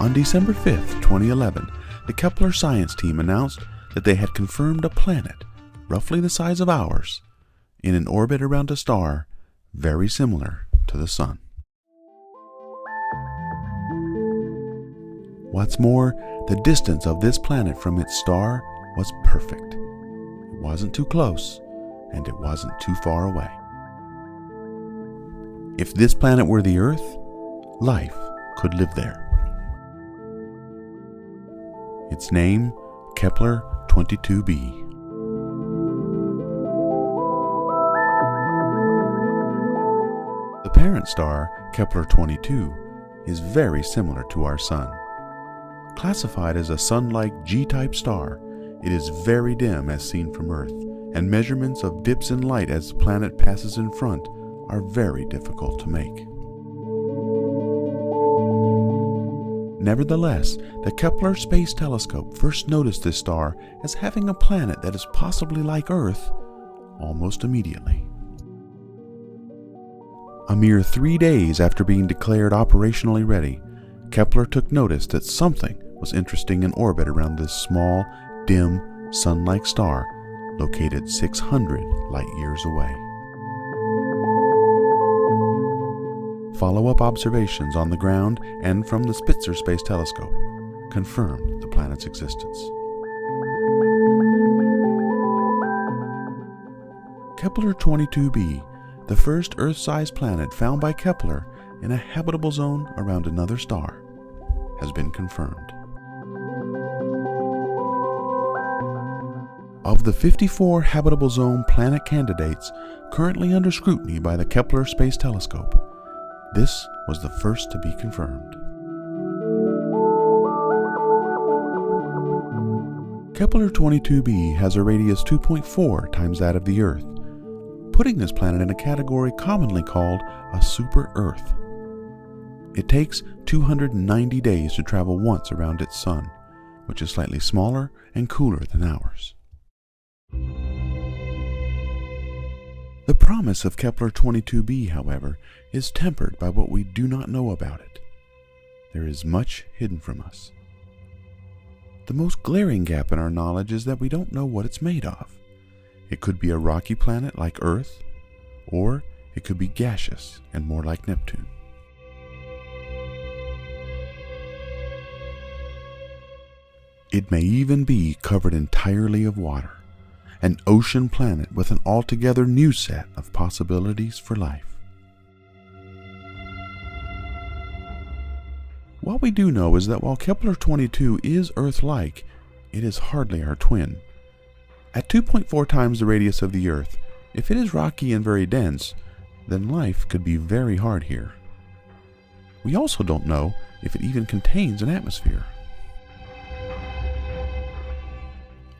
On December 5th, 2011, the Kepler science team announced that they had confirmed a planet, roughly the size of ours, in an orbit around a star very similar to the Sun. What's more, the distance of this planet from its star was perfect. It wasn't too close, and it wasn't too far away. If this planet were the Earth, life could live there. Its name, Kepler 22b. The parent star, Kepler 22, is very similar to our Sun. Classified as a Sun-like G-type star, it is very dim as seen from Earth, and measurements of dips in light as the planet passes in front are very difficult to make. Nevertheless, the Kepler Space Telescope first noticed this star as having a planet that is possibly like Earth almost immediately. A mere 3 days after being declared operationally ready, Kepler took notice that something was interesting in orbit around this small, dim, sun-like star located 600 light-years away. Follow-up observations on the ground and from the Spitzer Space Telescope confirmed the planet's existence. Kepler 22b, the first Earth-sized planet found by Kepler in a habitable zone around another star, has been confirmed. Of the 54 habitable zone planet candidates currently under scrutiny by the Kepler Space Telescope, this was the first to be confirmed. Kepler 22b has a radius 2.4 times that of the Earth, putting this planet in a category commonly called a super-Earth. It takes 290 days to travel once around its Sun, which is slightly smaller and cooler than ours. The promise of Kepler 22b, however, is tempered by what we do not know about it. There is much hidden from us. The most glaring gap in our knowledge is that we don't know what it's made of. It could be a rocky planet like Earth, or it could be gaseous and more like Neptune. It may even be covered entirely of water, an ocean planet with an altogether new set of possibilities for life. What we do know is that while Kepler 22 is Earth-like, it is hardly our twin. At 2.4 times the radius of the Earth, if it is rocky and very dense, then life could be very hard here. We also don't know if it even contains an atmosphere.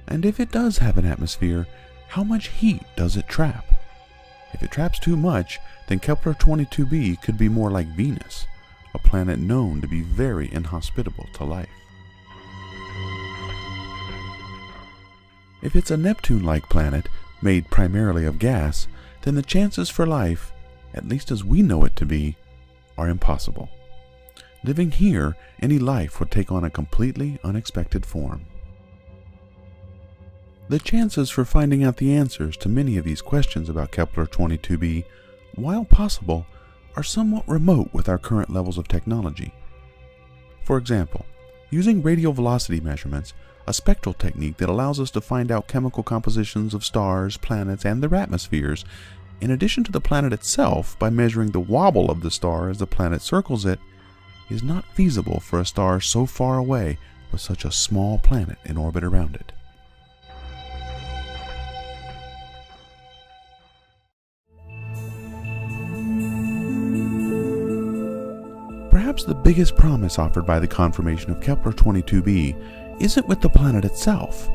And if it does have an atmosphere, how much heat does it trap? If it traps too much, then Kepler 22b could be more like Venus, a planet known to be very inhospitable to life. If it's a Neptune-like planet, made primarily of gas, then the chances for life, at least as we know it to be, are impossible. Living here, any life would take on a completely unexpected form. The chances for finding out the answers to many of these questions about Kepler 22b, while possible, are somewhat remote with our current levels of technology. For example, using radial velocity measurements, a spectral technique that allows us to find out chemical compositions of stars, planets, and their atmospheres, in addition to the planet itself by measuring the wobble of the star as the planet circles it, is not feasible for a star so far away with such a small planet in orbit around it. Perhaps the biggest promise offered by the confirmation of Kepler 22b isn't with the planet itself,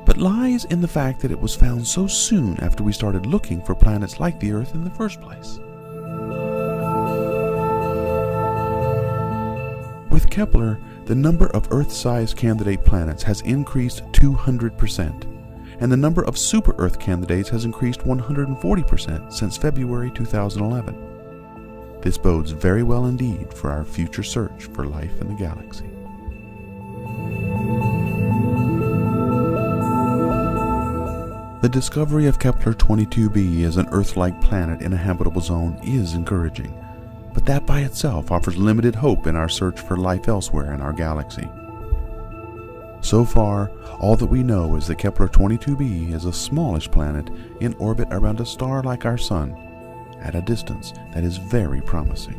but lies in the fact that it was found so soon after we started looking for planets like the Earth in the first place. With Kepler, the number of Earth-sized candidate planets has increased 200%, and the number of super-Earth candidates has increased 140% since February 2011. This bodes very well indeed for our future search for life in the galaxy. The discovery of Kepler 22b as an Earth-like planet in a habitable zone is encouraging, but that by itself offers limited hope in our search for life elsewhere in our galaxy. So far, all that we know is that Kepler 22b is a smallish planet in orbit around a star like our Sun, at a distance that is very promising.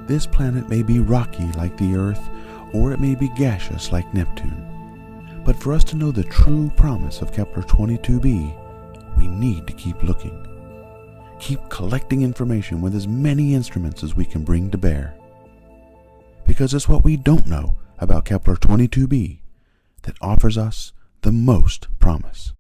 This planet may be rocky like the Earth, or it may be gaseous like Neptune. But for us to know the true promise of Kepler 22b, we need to keep looking. Keep collecting information with as many instruments as we can bring to bear. Because it's what we don't know about Kepler 22b that offers us the most promise.